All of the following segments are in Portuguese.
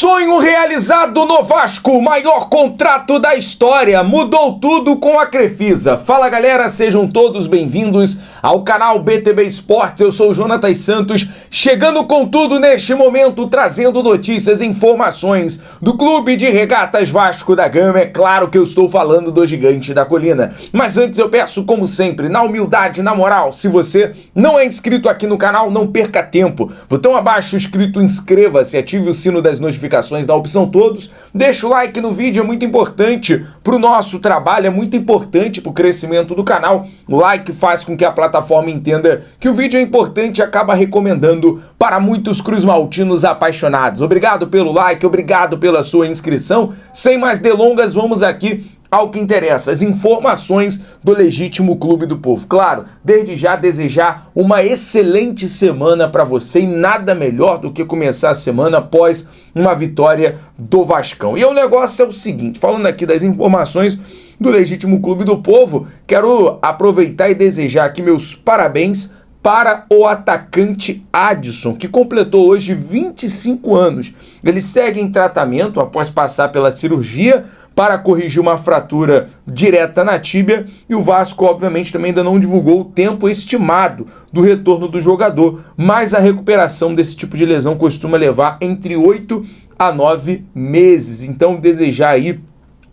Sonho realizado no Vasco, maior contrato da história, mudou tudo com a Crefisa. Fala galera, sejam todos bem-vindos ao canal BTB Esportes, eu sou o Jonatas Santos, chegando com tudo neste momento, trazendo notícias e informações do Clube de Regatas Vasco da Gama. É claro que eu estou falando do Gigante da Colina, mas antes eu peço, como sempre, na humildade, na moral, se você não é inscrito aqui no canal, não perca tempo, botão abaixo escrito inscreva-se, ative o sino das notificações da opção todos, deixa o like no vídeo, é muito importante para o nosso trabalho, é muito importante para o crescimento do canal. O like faz com que a plataforma entenda que o vídeo é importante e acaba recomendando para muitos cruzmaltinos apaixonados. Obrigado pelo like, obrigado pela sua inscrição. Sem mais delongas, vamos aqui ao que interessa, as informações do legítimo Clube do Povo. Claro, desde já desejar uma excelente semana para você e nada melhor do que começar a semana após uma vitória do Vascão. E o negócio é o seguinte, falando aqui das informações do legítimo Clube do Povo, quero aproveitar e desejar aqui meus parabéns para o atacante Adson, que completou hoje 25 anos. Ele segue em tratamento após passar pela cirurgia para corrigir uma fratura direta na tíbia, e o Vasco, obviamente, também ainda não divulgou o tempo estimado do retorno do jogador, mas a recuperação desse tipo de lesão costuma levar entre 8 a 9 meses. Então,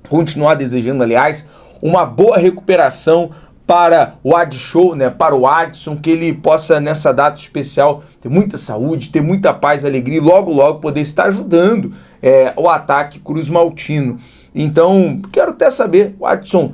continuar desejando, aliás, uma boa recuperação para o Adson, né, para o Adson, que ele possa nessa data especial ter muita saúde, ter muita paz, alegria e logo poder estar ajudando o ataque cruzmaltino. Então, quero até saber, o Adson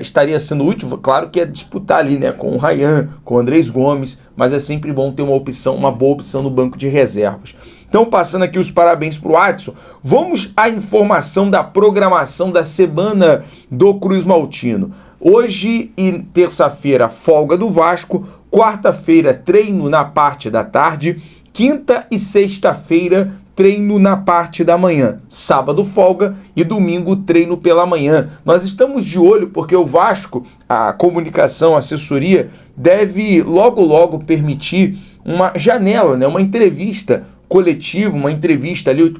estaria sendo útil, claro que é disputar ali, né, com o Ryan, com o Andrés Gomes, mas é sempre bom ter uma boa opção no banco de reservas. Então, passando aqui os parabéns para o Adson, vamos à informação da programação da semana do cruzmaltino. Hoje e terça-feira, folga do Vasco, quarta-feira, treino na parte da tarde, quinta e sexta-feira, treino na parte da manhã, sábado folga e domingo treino pela manhã. Nós estamos de olho porque o Vasco, a comunicação, a assessoria, deve logo permitir uma janela, né, uma entrevista coletiva, uma entrevista ali,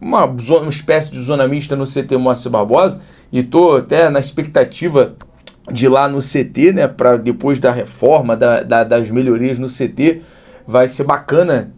uma espécie de zona mista no CT Moacir Barbosa, e estou até na expectativa de ir lá no CT, né, para depois da reforma, das melhorias no CT, vai ser bacana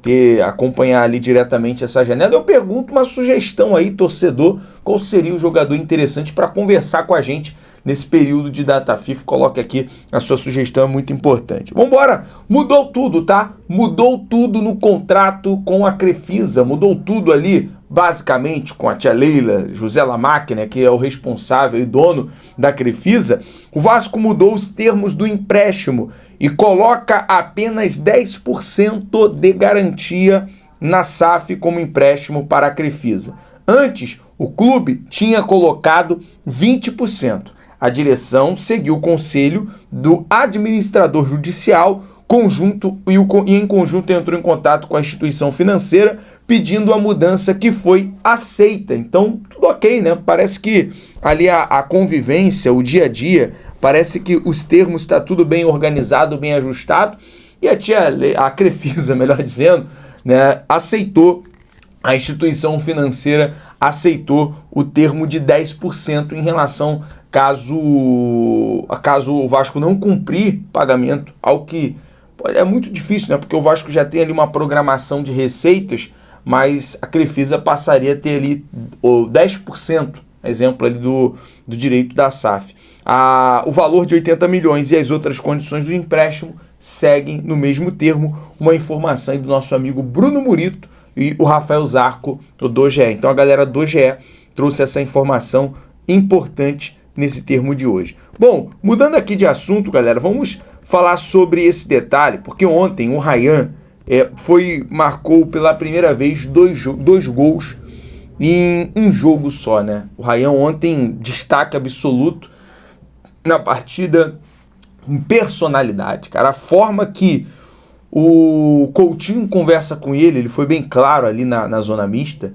acompanhar ali diretamente essa janela. Eu pergunto uma sugestão aí, torcedor, qual seria o jogador interessante para conversar com a gente nesse período de data FIFA? Coloque aqui a sua sugestão, é muito importante. Vambora! Mudou tudo, tá? Mudou tudo no contrato com a Crefisa, mudou tudo ali, basicamente, com a tia Leila, José Lamac, né, que é o responsável e dono da Crefisa. O Vasco mudou os termos do empréstimo e coloca apenas 10% de garantia na SAF como empréstimo para a Crefisa. Antes, o clube tinha colocado 20%. A direção seguiu o conselho do administrador judicial e em conjunto entrou em contato com a instituição financeira pedindo a mudança, que foi aceita. Então, tudo ok, né? Parece que ali a convivência, o dia a dia, parece que os termos está tudo bem organizado, bem ajustado, e a Crefisa, melhor dizendo, né, aceitou, a instituição financeira aceitou o termo de 10% em relação caso o Vasco não cumprir pagamento, algo que é muito difícil, né? Porque o Vasco já tem ali uma programação de receitas, mas a Crefisa passaria a ter ali o 10%, exemplo ali do direito da SAF. O valor de 80 milhões e as outras condições do empréstimo seguem no mesmo termo. Uma informação aí do nosso amigo Bruno Murito e o Rafael Zarco, do GE. Então a galera do GE trouxe essa informação importante nesse termo de hoje. Bom, mudando aqui de assunto, galera, vamos falar sobre esse detalhe, porque ontem o Ryan marcou pela primeira vez dois gols em um jogo só, né? O Ryan ontem destaque absoluto na partida, em personalidade, cara. A forma que o Coutinho conversa com ele foi bem claro ali na zona mista,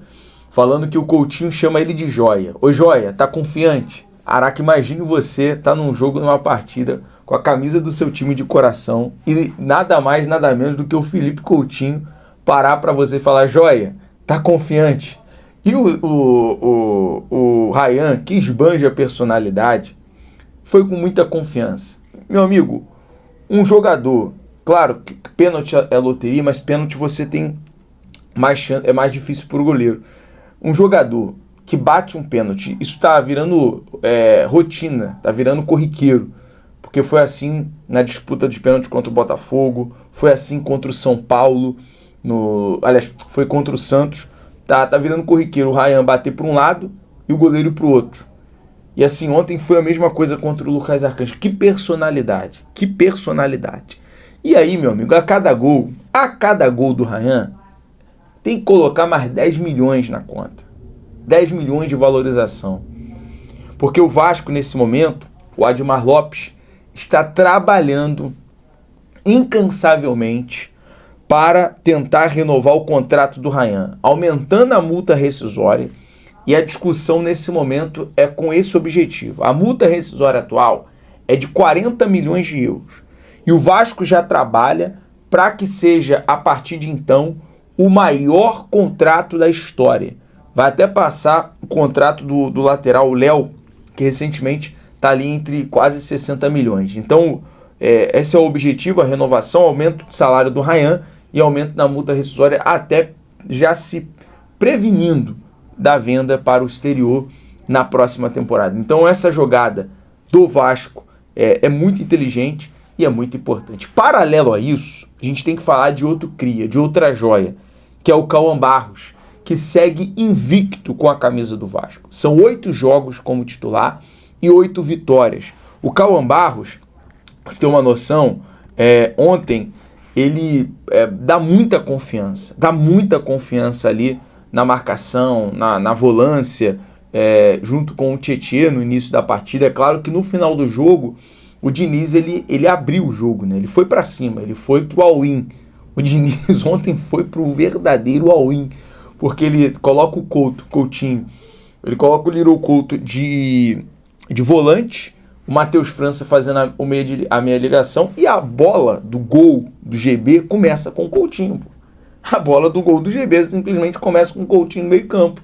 falando que o Coutinho chama ele de joia. Ô joia, tá confiante? Araca, imagine você tá num jogo, numa partida, com a camisa do seu time de coração e nada mais, nada menos do que o Felipe Coutinho parar para você e falar, joia, tá confiante? E o Ryan, que esbanja a personalidade, foi com muita confiança. Meu amigo, um jogador, claro que pênalti é loteria, mas pênalti você tem mais chance, é mais difícil para o goleiro. Um jogador que bate um pênalti, isso está virando rotina, está virando corriqueiro. Porque foi assim na disputa de pênalti contra o Botafogo, foi assim contra o São Paulo, aliás, foi contra o Santos. Tá virando corriqueiro o Ryan bater para um lado e o goleiro para o outro. E assim, ontem foi a mesma coisa contra o Lucas Arcanjo. Que personalidade, que personalidade. E aí, meu amigo, a cada gol do Ryan, tem que colocar mais 10 milhões na conta. 10 milhões de valorização. Porque o Vasco, nesse momento, o Admar Lopes, está trabalhando incansavelmente para tentar renovar o contrato do Ryan, aumentando a multa rescisória, e a discussão nesse momento é com esse objetivo. A multa rescisória atual é de 40 milhões de euros, e o Vasco já trabalha para que seja, a partir de então, o maior contrato da história. Vai até passar o contrato do lateral, o Léo, que recentemente está ali entre quase 60 milhões. Então, esse é o objetivo, a renovação, aumento de salário do Ryan e aumento da multa rescisória, até já se prevenindo da venda para o exterior na próxima temporada. Então essa jogada do Vasco é muito inteligente e é muito importante. Paralelo a isso, a gente tem que falar de outro cria, de outra joia, que é o Cauã Barros, que segue invicto com a camisa do Vasco. São 8 jogos como titular e 8 vitórias. O Cauã Barros, pra você ter uma noção, ontem ele dá muita confiança ali na marcação, na volância, junto com o Tietê no início da partida. É claro que no final do jogo, o Diniz ele abriu o jogo, né? Ele foi para cima, ele foi pro all-in. O Diniz ontem foi pro verdadeiro all-in, porque ele coloca o Coutinho, ele coloca o Little Couto de volante, o Matheus França fazendo a meia ligação, e a bola do gol do GB começa com o Coutinho. Pô. A bola do gol do GB simplesmente começa com o Coutinho no meio campo.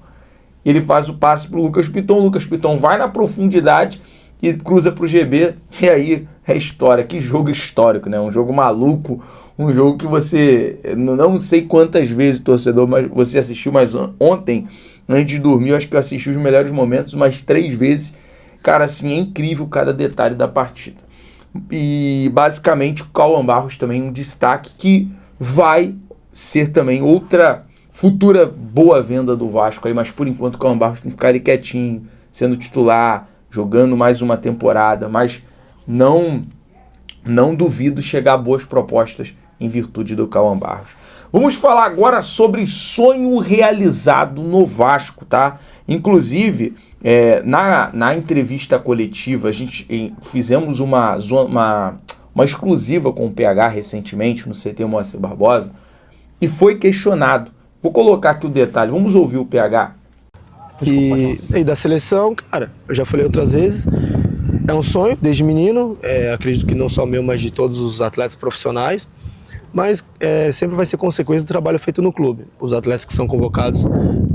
Ele faz o passe pro Lucas Piton, o Lucas Piton vai na profundidade e cruza pro GB, e aí é história. Que jogo histórico, né? Um jogo maluco, um jogo que você, não sei quantas vezes, torcedor, mas você assistiu, mas ontem, antes de dormir, eu acho que eu assisti os melhores momentos umas 3 vezes. Cara, assim, é incrível cada detalhe da partida. E, basicamente, o Cauã Barros também um destaque que vai ser também outra futura boa venda do Vasco aí, mas por enquanto o Cauã Barros tem que ficar ali quietinho, sendo titular, jogando mais uma temporada, mas não duvido chegar a boas propostas em virtude do Cauã Barros. Vamos falar agora sobre sonho realizado no Vasco, tá? Inclusive, na entrevista coletiva, a gente fizemos uma exclusiva com o PH recentemente, no CT Moacir Barbosa, e foi questionado. Vou colocar aqui o detalhe, vamos ouvir o PH. E da seleção, cara, eu já falei outras vezes, é um sonho desde menino, acredito que não só meu, mas de todos os atletas profissionais, mas sempre vai ser consequência do trabalho feito no clube. Os atletas que são convocados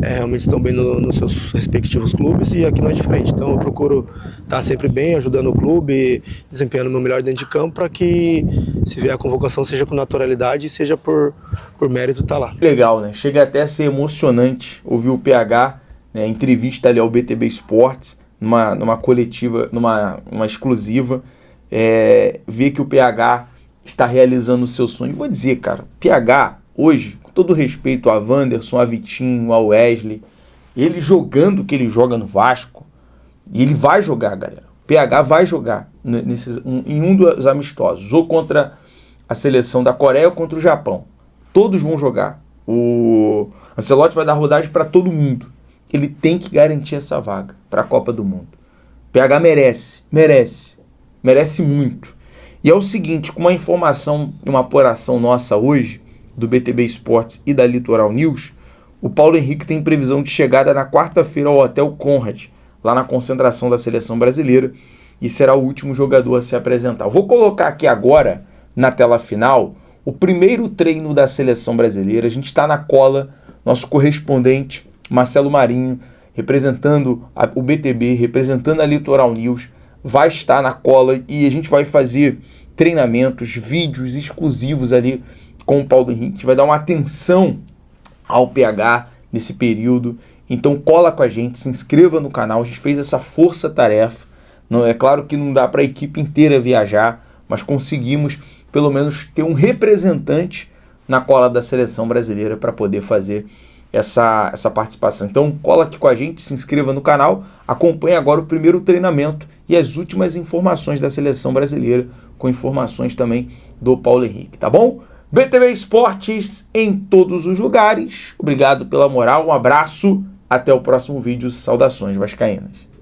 realmente estão bem nos seus respectivos clubes, e aqui não é diferente. Então eu procuro estar sempre bem, ajudando o clube, desempenhando o meu melhor dentro de campo, para que, se vier a convocação, seja com naturalidade e seja por mérito estar lá. Legal, né? Chega até a ser emocionante ouvir o PH, né, entrevista ali ao BTB Esportes, numa coletiva, numa exclusiva, ver que o PH está realizando o seu sonho. Vou dizer, cara, PH, hoje, com todo respeito a Wanderson, a Vitinho, a Wesley, ele jogando o que ele joga no Vasco, e ele vai jogar, galera. O PH vai jogar em um dos amistosos, ou contra a seleção da Coreia ou contra o Japão. Todos vão jogar. O Ancelotti vai dar rodagem para todo mundo. Ele tem que garantir essa vaga para a Copa do Mundo. PH merece muito. E é o seguinte, com uma informação e uma apuração nossa hoje, do BTB Esportes e da Litoral News, o Paulo Henrique tem previsão de chegada na quarta-feira ao Hotel Conrad, lá na concentração da seleção brasileira, e será o último jogador a se apresentar. Vou colocar aqui agora, na tela final, o primeiro treino da seleção brasileira. A gente está na cola, nosso correspondente Marcelo Marinho, representando o BTB, representando a Litoral News, vai estar na cola e a gente vai fazer treinamentos, vídeos exclusivos ali com o Paulo Henrique. A gente vai dar uma atenção ao PH nesse período. Então cola com a gente, se inscreva no canal. A gente fez essa força-tarefa. Não é claro que não dá para a equipe inteira viajar, mas conseguimos pelo menos ter um representante na cola da seleção brasileira para poder fazer essa participação. Então cola aqui com a gente, se inscreva no canal, acompanhe agora o primeiro treinamento e as últimas informações da seleção brasileira, com informações também do Paulo Henrique, tá bom? BTB Esportes em todos os lugares. Obrigado pela moral, um abraço, até o próximo vídeo. Saudações vascaínas.